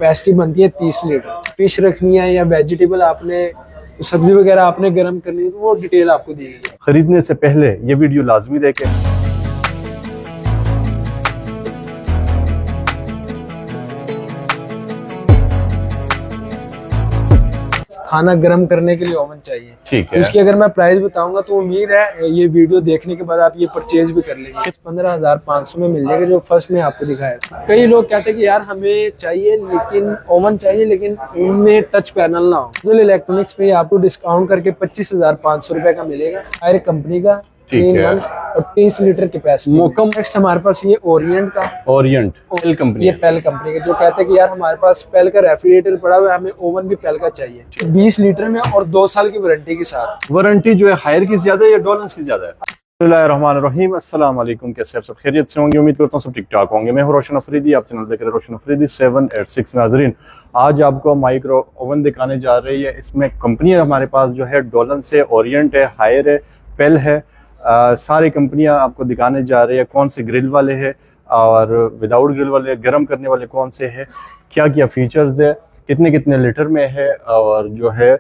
Capacity बनती है 30 litre. Fish रखनी है या वेजिटेबल आपने सब्जी वगैरह आपने गर्म करनी है तो वो डिटेल आपको दी गई है। खरीदने से पहले ये वीडियो लाजमी देखें। खाना गर्म करने के लिए ओवन चाहिए, ठीक है। उसकी अगर मैं प्राइस बताऊंगा तो उम्मीद है ये वीडियो देखने के बाद आप ये परचेज भी कर लेंगे। 15,500 में मिल जाएगा जो फर्स्ट में आपको दिखाया। कई लोग कहते हैं कि यार हमें चाहिए लेकिन ओवन चाहिए लेकिन उनमें टच पैनल ना हो, तो इलेक्ट्रॉनिक्स पे आपको डिस्काउंट करके 25,500 रुपए का मिलेगा। हायर कंपनी का 3 और 30 लीटर कैपेसिटी। नेक्स्ट हमारे पास ये ओरिएंट का, ओरिएंट पेल कंपनी, ये पेल कंपनी का, जो कहते हैं कि यार हमारे पास पेल का रेफ्रिजरेटर पड़ा हुआ है, हमें ओवन भी पेल का चाहिए। 20 लीटर में और 2 साल की वारंटी के साथ। वारंटी जो है हायर की ज्यादा है या डॉलर्स की ज्यादा है? बिस्मिल्लाहिर्रहमानिर्रहीम, अस्सलाम वालेकुम। कैसे आप सब खैरियत से होंगे? उम्मीद करता हूँ सब ठीक ठाक होंगे। मैं हूँ रोशन अफरीदी, आप चैनल देख रहे हैं रोशन अफरीदी 786। नाजरीन, आज आपको माइक्रो ओवन दिखाने जा रही है। इसमें कंपनी हमारे पास जो है डॉलर्स है, ओरिएंट है, हायर है, पेल है। सारी कंपनियां आपको दिखाने जा रही है कौन से ग्रिल वाले हैं और विदाउट ग्रिल वाले, गर्म करने वाले कौन से हैं, क्या क्या फीचर्स है, कितने कितने लीटर में है, और जो है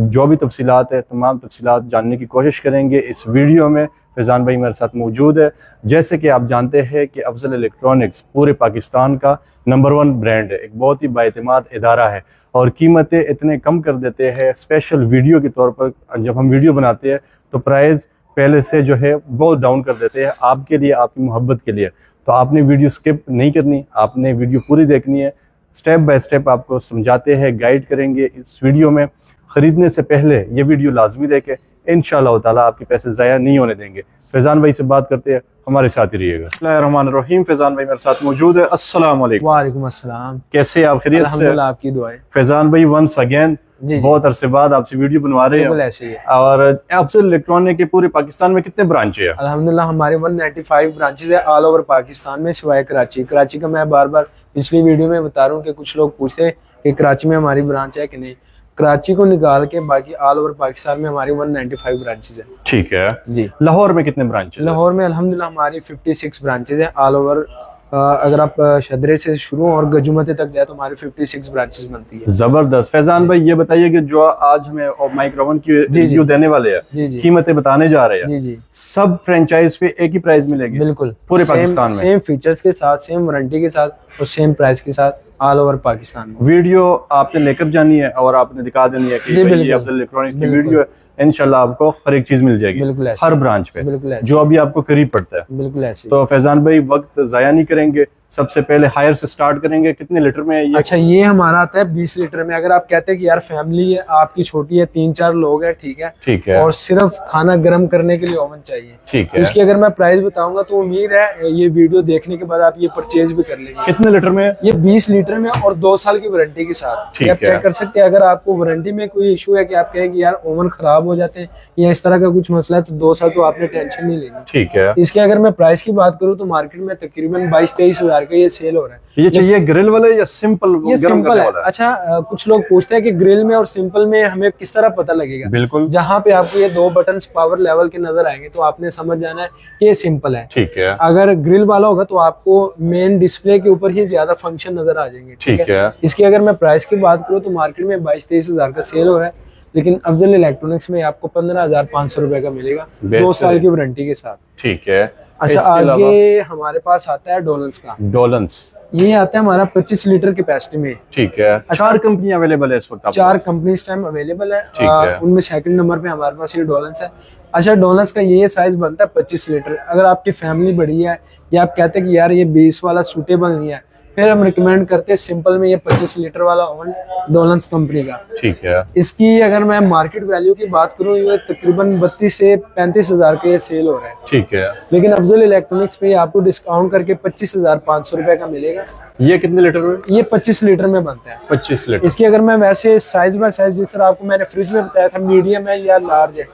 जो भी तफसीलात है तमाम तफसीलात जानने की कोशिश करेंगे इस वीडियो में। फैज़ान भाई मेरे साथ मौजूद है। जैसे कि आप जानते हैं कि अफजल इलेक्ट्रॉनिक्स पूरे पाकिस्तान का नंबर 1 ब्रांड है, एक बहुत ही बाएतिमाद इदारा है और कीमतें इतने कम कर देते हैं। स्पेशल वीडियो के तौर पर जब हम वीडियो बनाते हैं तो प्राइस पहले से जो है बहुत डाउन कर देते हैं आपके लिए, आपकी मोहब्बत के लिए। तो आपने वीडियो स्किप नहीं करनी, आपने वीडियो पूरी देखनी है। स्टेप बाय स्टेप आपको समझाते हैं, गाइड करेंगे इस वीडियो में। खरीदने से पहले ये वीडियो लाजमी देखें, इंशाअल्लाह ताला आपके पैसे ज़ाया नहीं होने देंगे। फैज़ान भाई से बात करते हैं, हमारे साथ ही रहिएगा। बिस्मिल्लाहिर्रहमानिर्रहीम, फैज़ान भाई मेरे साथ मौजूद है। अस्सलाम वालेकुम। वालेकुम अस्सलाम। कैसे आप? खैरियत से? अल्हम्दुलिल्लाह, आपकी दुआएं। फैज़ान भाई वंस अगेन बहुत अरसे बाद आपसे वीडियो बनवा रहे हैं। ऐसे ही है। और अफजल इलेक्ट्रॉनिक के पूरे पाकिस्तान में कितने ब्रांच है? अल्हम्दुलिल्लाह हमारे 195 ब्रांचेज है ऑल ओवर पाकिस्तान में, सिवाय कराची। कराची का मैं बार बार पिछली वीडियो में बता रहा हूँ कि कुछ लोग पूछते हैं कि कराची में हमारी ब्रांच है कि नहीं। कराची को निकाल के बाकी ऑल ओवर पाकिस्तान में हमारी 195 ब्रांचेज है। ठीक है जी। लाहौर में कितने ब्रांच है? लाहौर में अल्हम्दुलिल्लाह हमारी 56 ब्रांचेज है ऑल ओवर। अगर आप शदरे से शुरू और गजुमते तक जाए तो हमारी 56 ब्रांचेस बनती है। जबरदस्त। फैजान भाई ये बताइए कि जो आज हमें माइक्रोवन की रिव्यू देने वाले हैं, कीमतें बताने जा रहे हैं, जी, सब फ्रेंचाइज पे एक ही प्राइस मिलेगी? बिल्कुल, पूरे पाकिस्तान में सेम फीचर्स के साथ, सेम वारंटी के साथ और सेम प्राइस के साथ ऑल ओवर पाकिस्तान में। वीडियो आपने लेकर जानी है और आपने दिखा देनी है कि ये अफजल इलेक्ट्रॉनिक्स की वीडियो है। इंशाल्लाह आपको हर एक चीज मिल जाएगी, बिल्कुल हर ब्रांच पे, बिल्कुल जो अभी आपको करीब पड़ता है, बिल्कुल ऐसे। तो फैजान भाई वक्त जाया नहीं करेंगे, सबसे पहले हायर से स्टार्ट करेंगे। कितने लीटर में है ये? अच्छा, ये हमारा आता है 20 लीटर में। अगर आप कहते हैं कि यार फैमिली है आपकी छोटी है, 3-4 लोग हैं, ठीक है, और सिर्फ खाना गर्म करने के लिए ओवन चाहिए, ठीक है, उसकी अगर मैं प्राइस बताऊंगा तो उम्मीद है ये वीडियो देखने के बाद आप ये परचेज भी कर लेंगे। कितने लीटर में? ये 20 लीटर में और 2 साल की वारंटी के साथ। आप चेक कर सकते हैं। अगर आपको वारंटी में कोई इशू है कि आप कहें कि यार ओवन खराब हो जाते हैं या इस तरह का कुछ मसला है, तो 2 साल तो आपने टेंशन नहीं लेनी, ठीक है। इसके अगर मैं प्राइस की बात करूँ तो मार्केट में तकरीबन 22-23 हजार का ये सेल हो रहा है। ये चाहिए ग्रिल वाला या सिंपल? ये सिंपल है। अच्छा, कुछ लोग पूछते हैं कि ग्रिल में और सिंपल में हमें किस तरह पता लगेगा? बिल्कुल, जहाँ पे आपको ये 2 बटन्स पावर लेवल के नजर आएंगे तो आपने समझ जाना है कि ये सिंपल है, ठीक है। अगर ग्रिल वाला होगा तो आपको मेन डिस्प्ले के ऊपर ही ज्यादा फंक्शन नजर आ जाएंगे, ठीक है। इसकी अगर मैं प्राइस की बात करूँ तो मार्केट में 22-23 हजार का सेल हो रहा है, लेकिन अफजल इलेक्ट्रॉनिक्स में आपको 15,500 रुपए का मिलेगा 2 साल की वारंटी के साथ, ठीक है। अच्छा, आगे हमारे पास आता है डॉलर्स का। डॉलर्स ये आता है हमारा 25 लीटर कैपेसिटी में, ठीक है। 4 कंपनियां अवेलेबल है इस वक्त? 4 कंपनी इस टाइम अवेलेबल है, उनमें सेकंड नंबर पे हमारे पास ये डॉलर्स है। अच्छा, डॉलर्स का ये साइज बनता है 25 लीटर। अगर आपकी फैमिली बड़ी है या आप कहते हैं कि यार ये 20 वाला सूटेबल नहीं है, फिर हम रिकमेंड करते हैं सिंपल में ये 25 लीटर वाला ओवन डॉलर्स कंपनी का, ठीक है। इसकी अगर मैं मार्केट वैल्यू की बात करूं ये तकरीबन 32 से 35 हजार का ये सेल हो रहा है, ठीक है। लेकिन अफजल इलेक्ट्रॉनिक्स पे आपको डिस्काउंट करके 25,500 रुपए का मिलेगा। ये कितने लीटर में? ये 25 लीटर में बनता है, 25 लीटर। इसकी अगर मैं वैसे साइज बाय साइज, जिस तरह आपको मैंने फ्रिज में बताया था मीडियम है या लार्ज है,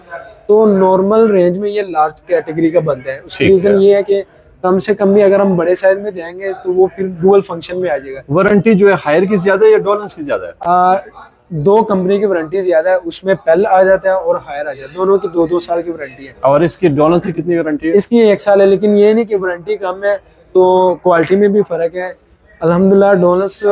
तो नॉर्मल रेंज में ये लार्ज कैटेगरी का बनता है। उसका रीजन ये है कि कम से कम भी अगर हम बड़े साइज में जाएंगे तो वो फिर डुअल फंक्शन में आ जाएगा। वारंटी जो है हायर की ज्यादा है या डॉलर्स की ज्यादा है? 2 कंपनी की वारंटी ज्यादा है, उसमें पेल आ जाता है और हायर आ जाता है, दोनों की 2-2 साल की वारंटी है। और इसकी डॉलर्स की कितनी वारंटी है? इसकी 1 साल है, लेकिन ये नहीं कि वारंटी कम है तो क्वालिटी में भी फर्क है। अल्हम्दुलिल्लाह डोनल्स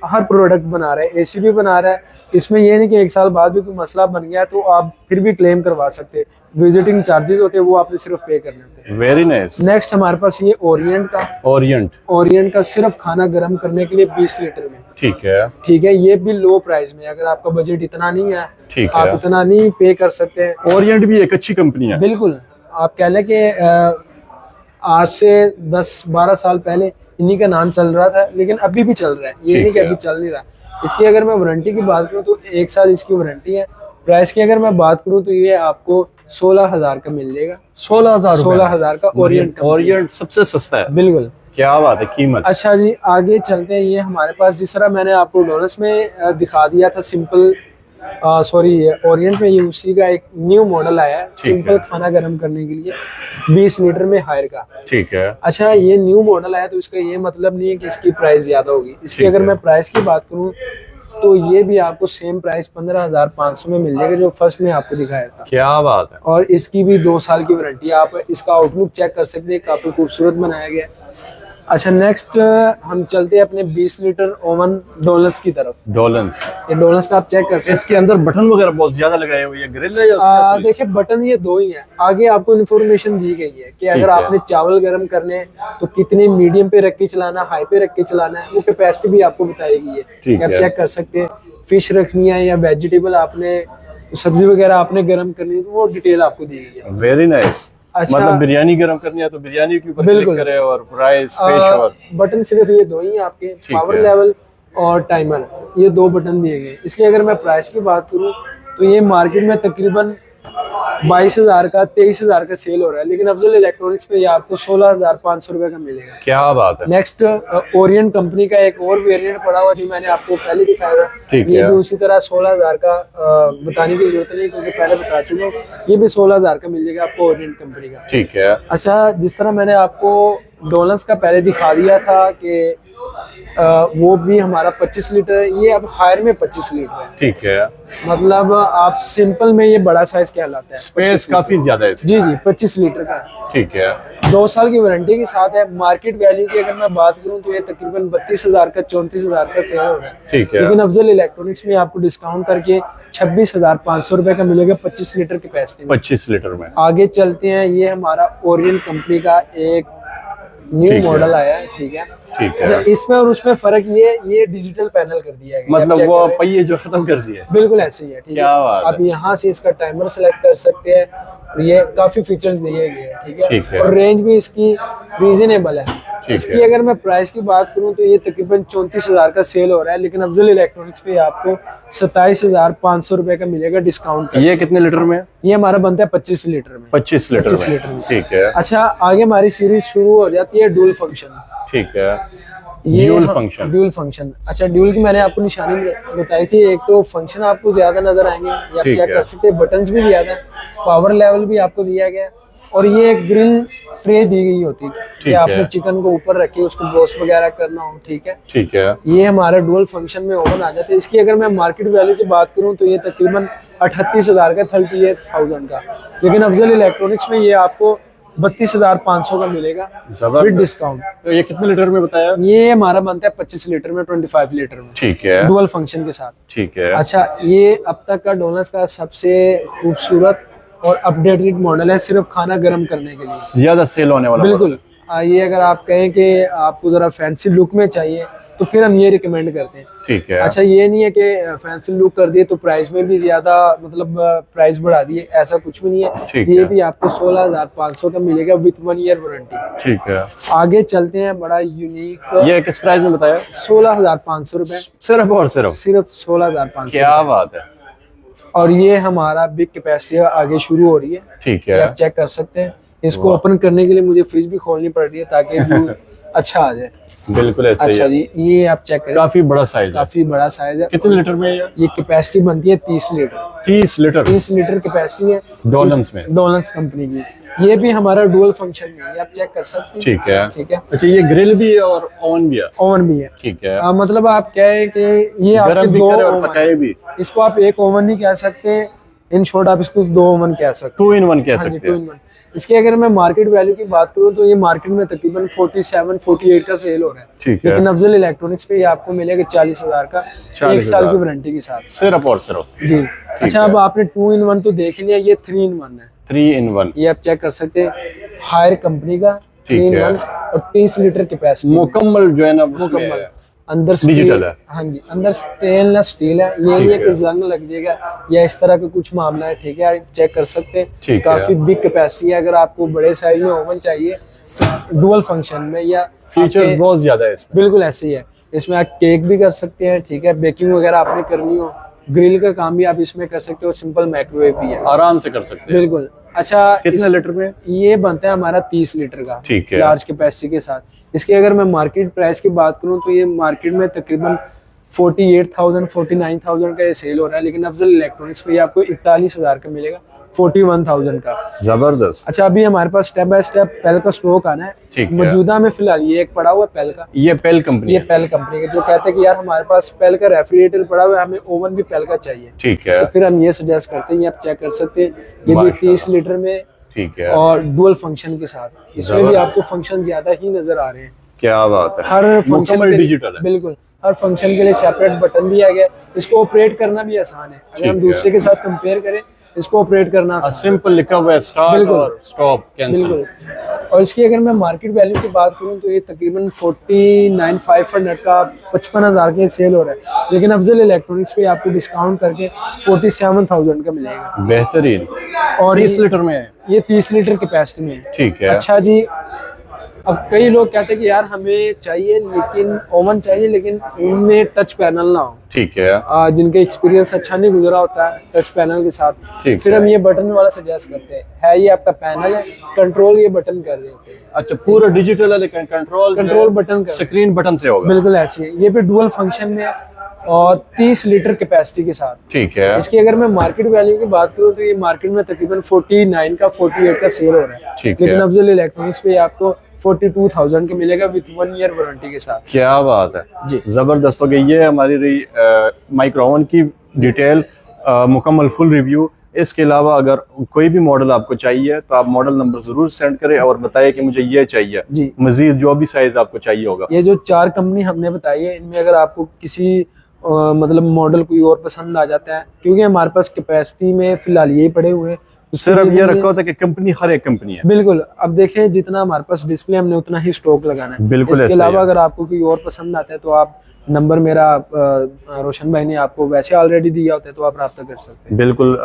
हर प्रोडक्ट बना रहा है, एसी भी बना रहा है। इसमें ये नहीं कि एक साल बाद भी कोई मसला बन गया तो आप फिर भी क्लेम करवा सकते हैं। विजिटिंग चार्जेस होते हैं वो आपने सिर्फ पे करने होते हैं। Very nice. नेक्स्ट हमारे पास ये ओरिएंट का सिर्फ खाना गर्म करने के लिए 20 लीटर में। ठीक है, ठीक है, ये भी लो प्राइस में। अगर आपका बजट इतना नहीं है, ठीक आप है, इतना नहीं पे कर सकते हैं। ओरिएंट भी एक अच्छी कंपनी है। बिल्कुल, आप कह लें कि आज से 10-12 साल पहले इन्हीं का नाम चल रहा था, लेकिन अभी भी चल रहा है, ये नहीं कि अभी चल नहीं रहा। इसकी अगर मैं वारंटी की बात करूं तो 1 साल इसकी वारंटी है। प्राइस की अगर मैं बात करूं तो ये आपको 16,000 का मिल जाएगा। 16,000 का ओरिएंट सबसे सस्ता है। बिल्कुल, क्या बात है, कीमत। अच्छा जी, आगे चलते हैं। ये हमारे पास जिस तरह मैंने आपको डोनल्स में दिखा दिया था सिंपल, ओरिएंट में ये उसी का एक न्यू मॉडल आया है, सिंपल खाना गर्म करने के लिए 20 लीटर में हायर का। ठीक है। अच्छा, ये न्यू मॉडल आया तो इसका ये मतलब नहीं है कि इसकी प्राइस ज्यादा होगी। इसकी अगर मैं प्राइस की बात करूं तो ये भी आपको सेम प्राइस 15,500 में मिल जाएगा जो फर्स्ट में आपको दिखाया था। क्या बात है। और इसकी भी 2 साल की वारंटी है। आप इसका आउटलुक चेक कर सकते हैं, काफी खूबसूरत बनाया गया है। अच्छा, नेक्स्ट हम चलते हैं अपने 20 लीटर ओवन डोनल्स की तरफ। डोलन्स, ये डोनल्स का आप चेक कर सकते हैं। इसके अंदर बटन वगैरह बहुत ज्यादा लगाए हुए हैं, ग्रिल है या देखिए, बटन ये 2 ही है। आगे आपको इन्फॉर्मेशन दी गई है कि अगर आपने चावल गर्म करने हैं तो कितने मीडियम पे रख के चलाना, हाई पे रख के चलाना है, वो कैपेसिटी भी आपको बताई गई है। आप चेक कर सकते हैं। फिश रखनी है या वेजिटेबल आपने, सब्जी वगैरह आपने गर्म करनी है तो वो डिटेल आपको दी गई है। Very nice. अच्छा, मतलब बिरयानी गरम करनी है तो बिरयानी के ऊपर क्लिक करें और राइस, फिश और बटन सिर्फ ये 2 ही है आपके, पावर लेवल और टाइमर, ये 2 बटन दिए गए। इसकी अगर मैं प्राइस की बात करूं तो ये मार्केट में तकरीबन 22,000 का 23,000 का सेल हो रहा है, लेकिन अफजल इलेक्ट्रॉनिक्स पे ये आपको 16,500 रुपए का मिलेगा। क्या बात है। नेक्स्ट ओरिएंट कंपनी का एक और वेरिएंट पड़ा हुआ जो मैंने आपको पहले दिखाया था, ये भी उसी तरह 16,000 का, बताने की जरूरत नहीं क्योंकि पहले बता चुका हूँ। ये भी 16,000 का मिल जाएगा आपको ओरिएंट कंपनी का। ठीक है। अच्छा, जिस तरह मैंने आपको डोनल्स का पहले दिखा दिया था कि वो भी हमारा 25 लीटर है, ये अब हायर में 25 लीटर है। ठीक है, मतलब आप सिंपल में ये बड़ा साइज कहलाता है। स्पेस काफी ज्यादा है। जी जी, 25 लीटर का। ठीक है। 2 साल की वारंटी के साथ है। मार्केट वैल्यू की अगर मैं बात करूं तो ये तकरीबन 32,000 का 34,000 का सेल हो रहा है। ठीक है। लेकिन अफजल इलेक्ट्रॉनिक्स में आपको डिस्काउंट करके 26,500 रुपए का मिलेगा 25 लीटर कैपेसिटी। 25 लीटर में। आगे चलते हैं। ये हमारा ओरिएंट कंपनी का एक न्यू मॉडल आया है। ठीक है। ठीक है। अच्छा, इसमें और उसमें फर्क ये डिजिटल पैनल कर दिया है। मतलब वो पहिए जो खत्म कर दिए। बिल्कुल ऐसे ही है। ठीक है। आप यहाँ से इसका टाइमर सेलेक्ट कर सकते हैं और ये काफी फीचर्स दिए गए हैं। ठीक है। और रेंज भी इसकी रीजनेबल है। इसकी अगर मैं प्राइस की बात करूं तो ये तकरीबन 34,000 का सेल हो रहा है, लेकिन अफजल इलेक्ट्रॉनिक्स पे आपको 27,500 रुपए का मिलेगा डिस्काउंट। ये कितने लीटर में? ये हमारा बनता है 25 लीटर में। 25 लीटर में। ठीक है। अच्छा, आगे हमारी सीरीज शुरू हो जाती है ड्यूल फंक्शन। ठीक है। ये ड्यूल फंक्शन। अच्छा, ड्यूल की मैंने आपको निशानी बताई थी। एक तो फंक्शन आपको ज्यादा नजर आएंगे, ये आप चेक कर सकते हैं। बटन्स भी ज्यादा है, पावर लेवल भी आपको दिया गया है, और ये एक ग्रिल ट्रे दी गई होती है कि आपने चिकन को ऊपर रखे उसको ब्रोस्ट वगैरह करना हो। ठीक है। ठीक है। ये हमारा डुअल फंक्शन में ओवन आ जाता है। इसकी अगर मैं मार्केट वैल्यू की बात करूं तो ये तकरीबन 38,000 का, 38,000 का, लेकिन अफजल इलेक्ट्रॉनिक्स में ये आपको 32,500 का मिलेगा विद डिस्काउंट। तो ये कितने लीटर में बताया? ये हमारा बनता है 25 लीटर में, 25 लीटर में। ठीक है। डुअल फंक्शन के साथ। ठीक है। अच्छा, ये अब तक का डोनल्स का सबसे खूबसूरत और अपडेटेड मॉडल है, सिर्फ खाना गर्म करने के लिए। ज्यादा सेल होने वाला। बिल्कुल। ये अगर आप कहें कि आपको जरा फैंसी लुक में चाहिए तो फिर हम ये रिकमेंड करते हैं। ठीक है। अच्छा, ये नहीं है कि फैंसी लुक कर दिए तो प्राइस में भी ज्यादा, मतलब प्राइस बढ़ा दिए, ऐसा कुछ भी नहीं है। ये भी आपको 16,500 का मिलेगा विद 1 ईयर वारंटी। ठीक है। आगे चलते हैं। बड़ा यूनिक, ये किस प्राइस में बताया? 16,500 रुपए सिर्फ और सिर्फ 16,500। क्या बात है। और ये हमारा बिग कैपेसिटी आगे शुरू हो रही है। ठीक है। आप चेक कर सकते हैं। इसको ओपन करने के लिए मुझे फ्रिज भी खोलनी पड़ रही है ताकि व्यू अच्छा आ जाए। बिल्कुल ऐसे अच्छा जी, ये आप चेक करें, काफी बड़ा साइज है। काफी बड़ा साइज है। कितने लीटर में ये कैपेसिटी बनती है 30 लीटर। 30 लीटर। 30 लीटर कैपेसिटी है डोलन्स में, डोलन्स कंपनी की। ये भी हमारा डुअल फंक्शन में है, आप चेक कर सकते हैं। ठीक है। ठीक है। अच्छा, ये ग्रिल भी है और ओवन भी है? ओवन भी है। ठीक है। मतलब आप कहें कि ये आपके भी 2 और पकाए भी। इसको आप एक ओवन नहीं कह सकते, इन शॉर्ट आप इसको 2 ओवन कह सकते। 2 in 1 कह सकते हैं। इसके अगर मैं मार्केट वैल्यू की बात करूँ तो ये मार्केट में तकरीबन 47-48 का सेल हो रहा है, ठीक है। लेकिन अफजल इलेक्ट्रॉनिक्स पे ये आपको मिलेगा 40,000 का, 1 साल की वारंटी के साथ सिर्फ और सिर्फ। जी। अच्छा, अब आपने 2 in 1 तो देख लिया, ये 3 in 1 है। 3 in 1 ये आप चेक कर सकते हैं, हायर कंपनी का 3 in 1 और 30 लीटर कैपेसिटी मुकम्मल जो है ना मुकम्मल। अंदर डिजिटल है। हाँ जी, अंदर स्टेनलेस स्टील है, ये नहीं है कि जंग लग जाएगा या इस तरह का कुछ मामला है, ठीक है। आप चेक कर सकते हैं, काफी बिग कैपेसिटी है। अगर आपको बड़े साइज में ओवन चाहिए तो डुअल फंक्शन में या फीचर्स बहुत ज्यादा है इसमें। बिल्कुल ऐसे ही है, इसमें आप केक भी कर सकते हैं, ठीक है। बेकिंग वगैरह आपने करनी हो, ग्रिल का काम भी आप इसमें कर सकते हो, सिंपल माइक्रोवेव भी है, आराम से कर सकते हैं। बिल्कुल। अच्छा, कितने लीटर में ये बनता है हमारा 30 लीटर का, ठीक है, लार्ज कैपेसिटी के साथ। इसकी अगर मैं मार्केट प्राइस की बात करूं तो ये मार्केट में तकरीबन 48,000-49,000 का ये सेल हो रहा है, लेकिन अफजल इलेक्ट्रॉनिक्स पे ये आपको 41,000 का मिलेगा, 41,000 का। जबरदस्त। अच्छा, अभी हमारे पास स्टेप बाय स्टेप पेल का स्टॉक आना है, ठीक है। मौजूदा में फिलहाल ये एक पड़ा हुआ है पेल का, ये पेल कंपनी, ये पेल कंपनी का, जो कहते हैं कि यार हमारे पास पेल का रेफ्रिजरेटर पड़ा हुआ है, हमें ओवन भी पेल का चाहिए, ठीक है। तो फिर हम ये सजेस्ट करते हैं, ये आप चेक कर सकते हैं, ये भी 30 लीटर में, ठीक है, और डुअल फंक्शन के साथ। इसमें भी आपको फंक्शन ज्यादा ही नजर आ रहे हैं। क्या बात है, हर फंक्शन डिजिटल है, बिल्कुल। हर फंक्शन के लिए सेपरेट बटन दिया गया है, इसको ऑपरेट करना भी आसान है। अगर हम दूसरे के साथ कंपेयर करें, इसको ऑपरेट करना आसान, सिंपल लिखा हुआ है, स्टार्ट और स्टॉप, कैंसिल। बिल्कुल। और इसकी अगर मैं मार्केट वैल्यू की बात करूं तो ये तकरीबन 49,500 का 55,000 के सेल हो रहा है, लेकिन अफजल इलेक्ट्रॉनिक्स पे आपको डिस्काउंट करके 47,000 का मिलेगा, बेहतरीन। और 30 लीटर में है, ये 30 लीटर कैपेसिटी में है, ठीक है। अच्छा जी, अब कई लोग कहते हैं कि यार हमें चाहिए लेकिन ओवन चाहिए, लेकिन उनमें टच पैनल ना हो, ठीक है, जिनके एक्सपीरियंस अच्छा नहीं गुजरा होता है टच पैनल के साथ, फिर हम ये बटन वाला सजेस्ट करते हैं। है ये आपका पैनल है, कंट्रोल ये बटन कर देते हैं। अच्छा, पूरा डिजिटल है, लेकिन कंट्रोल बटन कर, स्क्रीन बटन से होगा, बिल्कुल ऐसे ही। ये भी डुअल फंक्शन में है और 30 लीटर कैपेसिटी के साथ, ठीक है। इसकी अगर मैं मार्केट वैल्यू की बात करूं तो ये मार्केट में तकरीबन 49 का 48 का सेल हो रहा है, ठीक है। लेकिन अफजल इलेक्ट्रॉनिक्स पे आपको 42,000 के मिलेगा विद 1 ईयर वारंटी के साथ। क्या बात है जी, जबरदस्त हो गई। ये हमारी रही माइक्रो ओवन की डिटेल, मुकम्मल फुल रिव्यू। इसके अलावा अगर कोई भी मॉडल आपको चाहिए तो आप मॉडल नंबर जरूर सेंड करें और बताइए कि मुझे ये चाहिए जी। मजीद जो भी साइज आपको चाहिए होगा। ये जो 4 कंपनी हमने बताई है, इनमें अगर आपको किसी मतलब मॉडल कोई और पसंद आ जाता है, क्योंकि हमारे पास कैपेसिटी में फिलहाल यही पड़े हुए हैं, सिर्फ ये रखा होता है कि कंपनी हर एक कंपनी है, बिल्कुल। अब देखें, जितना हमारे पास डिस्प्ले हमने उतना ही स्टॉक लगाना है, बिल्कुल। इसके अलावा अगर आपको कोई और पसंद आता है तो आप नंबर मेरा रोशन भाई ने आपको वैसे ऑलरेडी दिया होता है, तो आप रब्ता कर सकते हैं। बिल्कुल।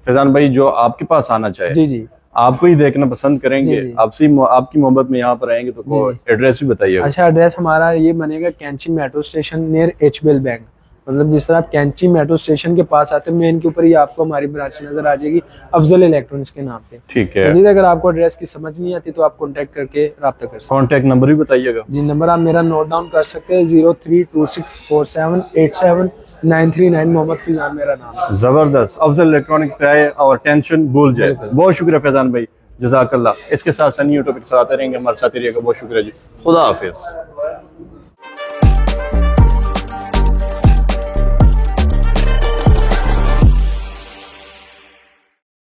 फैजान भाई, जो आपके पास आना चाहे, जी जी, आपको ही देखना पसंद करेंगे, आपसी आपकी मोहब्बत में यहाँ पर आएंगे, तो एड्रेस भी बताइए। अच्छा, एड्रेस हमारा ये बनेगा कैंची metro station near HBL bank, मतलब जिस तरह आप कैंची मेट्रो स्टेशन के पास आते हैं, मेन के ऊपर ही आपको हमारी ब्रांच नजर आ जाएगी अफजल इलेक्ट्रॉनिक्स के नाम पे, ठीक है। मजीद अगर आपको एड्रेस की समझ नहीं आती तो आप कांटेक्ट करके रब्ता कर सकते हैं। कॉन्टेक्ट नंबर भी बताइएगा। जी, नंबर आप मेरा नोट डाउन कर सकते हैं, 03264787 मोहम्मद फिजान मेरा नाम है। जबरदस्त। अफजल इलेक्ट्रॉनिक्स पे आए और टेंशन भूल जाए। बहुत शुक्रिया फैजान भाई, जजाकल्लाह। इसके साथ सनी यूट्यूब के साथ आते रहेंगे, हमारे साथ रहिएगा। बहुत शुक्रिया जी, खुदा हाफिज।